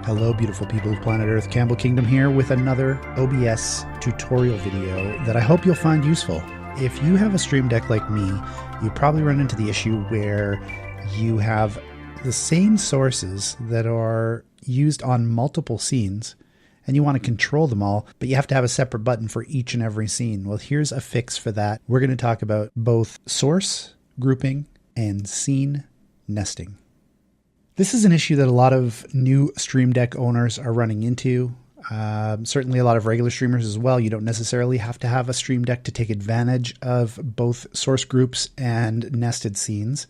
Hello beautiful people of planet Earth, Campbell Kingdom here with another OBS tutorial video that I hope you'll find useful. If you have a Stream Deck like me, you probably run into the issue where you have the same sources that are used on multiple scenes and you want to control them all, but you have to have a separate button for each and every scene. Well, here's a fix for that. We're going to talk about both source grouping and scene nesting. This is an issue that a lot of new Stream Deck owners are running into. Certainly a lot of regular streamers as well. You don't necessarily have to have a Stream Deck to take advantage of both source groups and nested scenes,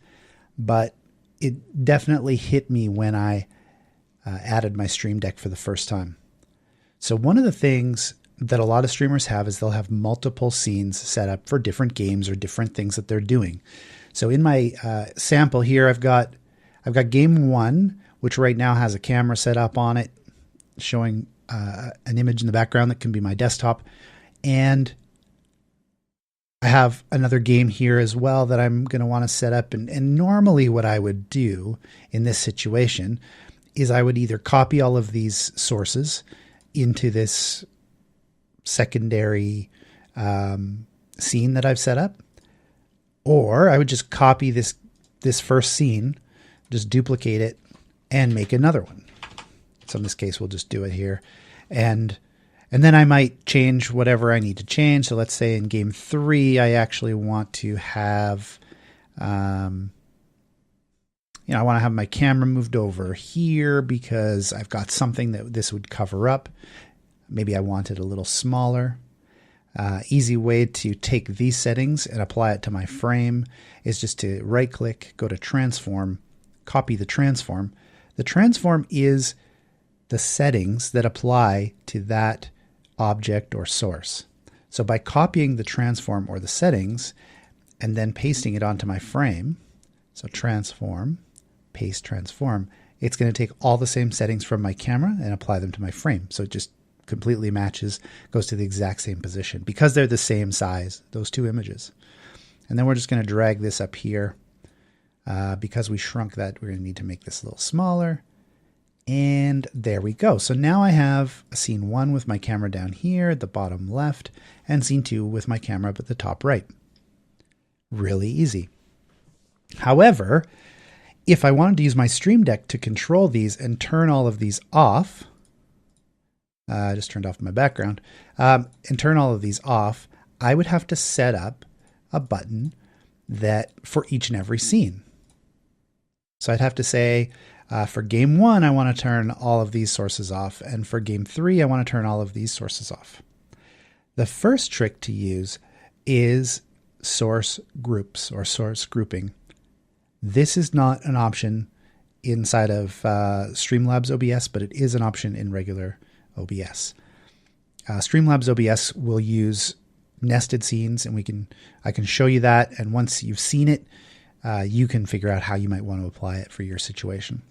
but it definitely hit me when I added my Stream Deck for the first time. So one of the things that a lot of streamers have is they'll have multiple scenes set up for different games or different things that they're doing. So in my sample here, I've got game one, which right now has a camera set up on it, showing an image in the background that can be my desktop. And I have another game here as well that I'm going to want to set up. And normally what I would do in this situation is I would either copy all of these sources into this secondary scene that I've set up, or I would just copy this first scene, just duplicate it and make another one. So in this case, we'll just do it here. And then I might change whatever I need to change. So let's say in game 3, I actually want to have, I want to have my camera moved over here because I've got something that this would cover up. Maybe I want it a little smaller. Easy way to take these settings and apply it to my frame is just to right click, go to transform, copy the transform. The transform is the settings that apply to that object or source. So by copying the transform or the settings and then pasting it onto my frame, so transform, paste transform, it's going to take all the same settings from my camera and apply them to my frame. So it just completely matches, goes to the exact same position because they're the same size, those two images. And then we're just going to drag this up here. Because we shrunk that, we're going to need to make this a little smaller. And there we go. So now I have a scene 1 with my camera down here at the bottom left and scene 2 with my camera up at the top right. Really easy. However, if I wanted to use my Stream Deck to control these and turn all of these off, I just turned off my background, and turn all of these off, I would have to set up a button that for each and every scene. So I'd have to say, for game 1, I want to turn all of these sources off. And for game 3, I want to turn all of these sources off. The first trick to use is source groups or source grouping. This is not an option inside of Streamlabs OBS, but it is an option in regular OBS. Streamlabs OBS will use nested scenes, and I can show you that. And once you've seen it, you can figure out how you might want to apply it for your situation.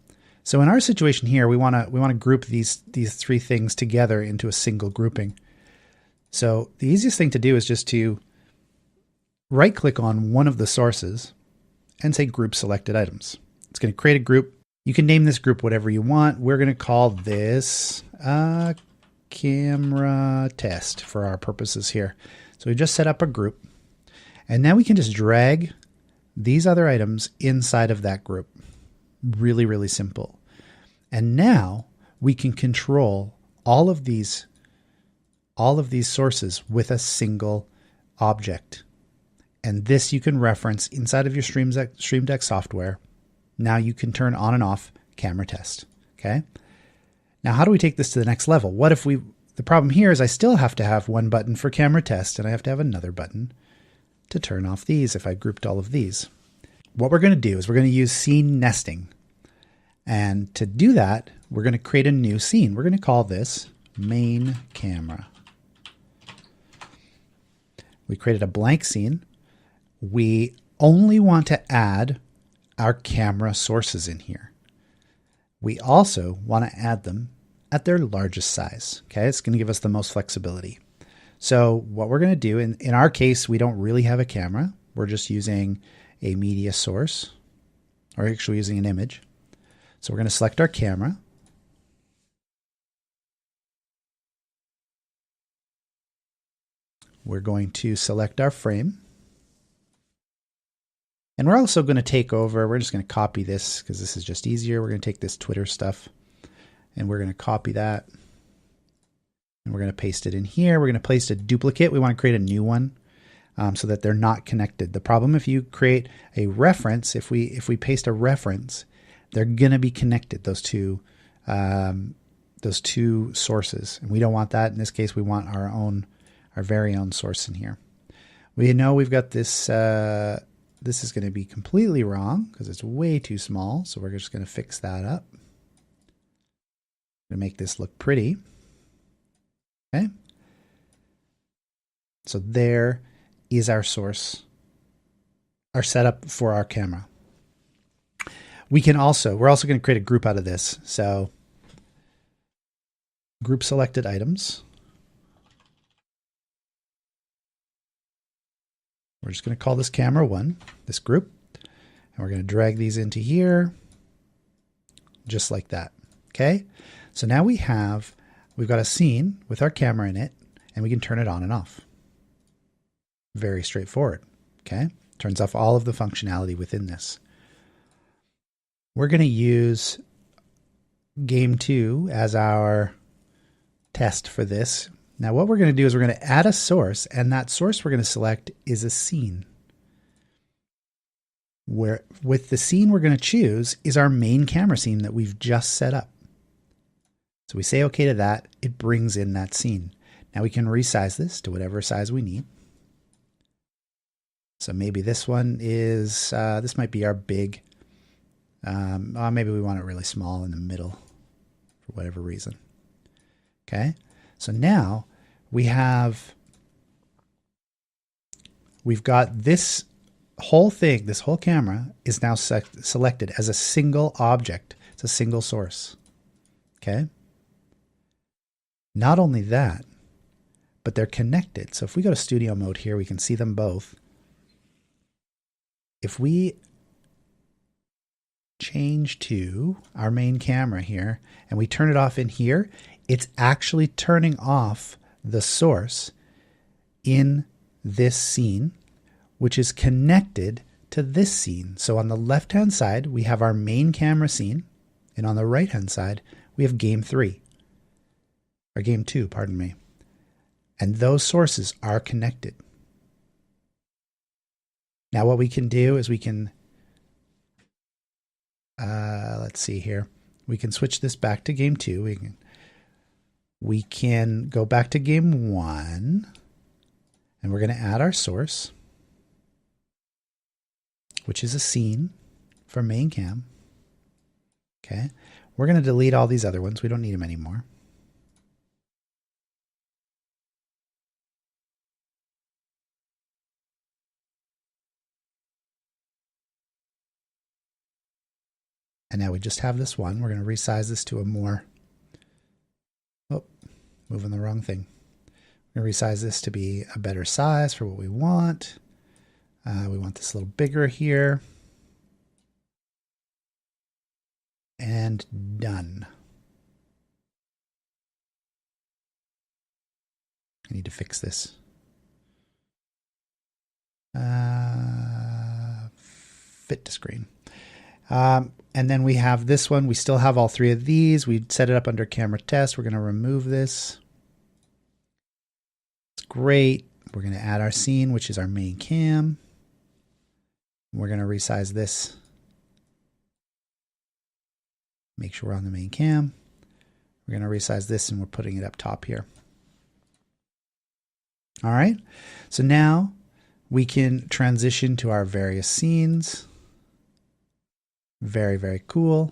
So in our situation here, we want to group these three things together into a single grouping. So the easiest thing to do is just to right click on one of the sources and say group selected items. It's going to create a group. You can name this group whatever you want. We're going to call this camera test for our purposes here. So we just set up a group, and now we can just drag these other items inside of that group. Really, really simple. And now we can control all of these sources with a single object. And this you can reference inside of your Stream Deck software. Now you can turn on and off camera test. Okay. Now, how do we take this to the next level? What if the problem here is I still have to have one button for camera test, and I have to have another button to turn off these if I grouped all of these. What we're going to do is we're going to use scene nesting. And to do that, we're going to create a new scene. We're going to call this main camera. We created a blank scene. We only want to add our camera sources in here. We also want to add them at their largest size. Okay, it's going to give us the most flexibility. So what we're going to do, in our case, we don't really have a camera. We're just using a media source, or actually using an image. So we're going to select our camera. we're going to select our frame. And we're also going to take over, we're just going to copy this because this is just easier. We're going to take this Twitter stuff and we're going to copy that. And we're going to paste it in here. We're going to place a duplicate. We want to create a new one so that they're not connected. The problem if you create a reference, if we paste a reference, they're going to be connected, those two sources. And we don't want that. In this case, we want our very own source in here. We know we've got this, this is going to be completely wrong because it's way too small. So we're just going to fix that up. To make this look pretty. Okay. So there is our source, our setup for our camera. We're also going to create a group out of this. So group selected items. We're just going to call this camera 1, this group, and we're going to drag these into here just like that. Okay. So now we've got a scene with our camera in it and we can turn it on and off. Very straightforward. Okay. Turns off all of the functionality within this. We're going to use game 2 as our test for this. Now what we're going to do is we're going to add a source, and that source we're going to select is a scene. Where with the scene we're going to choose is our main camera scene that we've just set up. So we say okay to that, it brings in that scene. Now we can resize this to whatever size we need. So maybe this one is, this might be our big, maybe we want it really small in the middle for whatever reason. Okay, so now we've got this whole thing, this whole camera is now selected as a single object. It's a single source. Okay. Not only that, but they're connected. So if we go to studio mode here, we can see them both. If we change to our main camera here and we turn it off in here, it's actually turning off the source in this scene, which is connected to this scene. So on the left-hand side, we have our main camera scene, and on the right-hand side, we have game 3. Or game 2, pardon me. And those sources are connected. Now what we can do is we can, let's see here. We can switch this back to game 2. We can go back to game 1, and we're going to add our source, which is a scene for main cam. Okay. We're going to delete all these other ones. We don't need them anymore. And now we just have this one. We're going to resize this to a more, moving the wrong thing. We're going to resize this to be a better size for what we want. We want this a little bigger here. And done. I need to fix this. Fit to screen. And then we have this one. We still have all 3 of these. We set it up under camera test. We're going to remove this. It's great. We're going to add our scene, which is our main cam. We're going to resize this. Make sure we're on the main cam. We're going to resize this and we're putting it up top here. All right. So now we can transition to our various scenes. Very, very cool.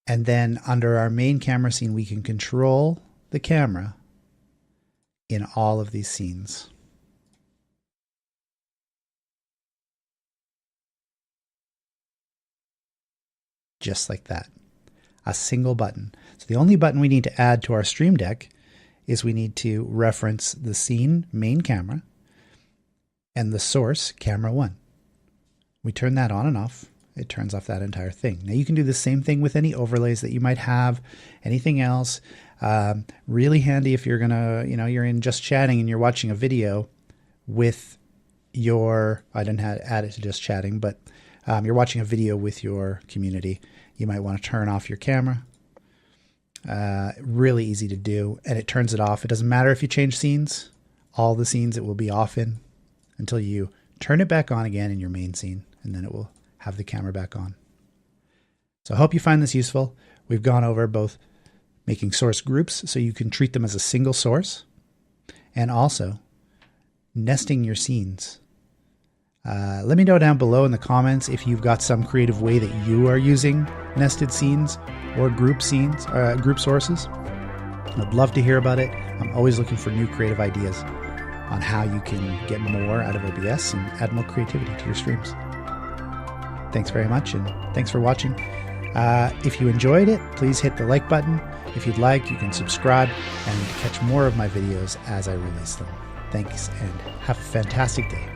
And then under our main camera scene, we can control the camera in all of these scenes. Just like that. A single button. So the only button we need to add to our Stream Deck is we need to reference the scene main camera and the source camera 1. We turn that on and off, it turns off that entire thing. Now you can do the same thing with any overlays that you might have, anything else. Really handy if you're gonna, you're in just chatting and you're watching a video with your, I didn't add it to just chatting, but you're watching a video with your community. You might want to turn off your camera. Really easy to do, and it turns it off. It doesn't matter if you change scenes. All the scenes it will be off in until you turn it back on again in your main scene, and then it will have the camera back on. So I hope you find this useful. We've gone over both making source groups so you can treat them as a single source, and also nesting your scenes. Let me know down below in the comments if you've got some creative way that you are using nested scenes or group scenes, group sources. I'd love to hear about it. I'm always looking for new creative ideas on how you can get more out of OBS and add more creativity to your streams. Thanks very much, and thanks for watching. If you enjoyed it, please hit the like button. If you'd like, you can subscribe and catch more of my videos as I release them. Thanks, and have a fantastic day.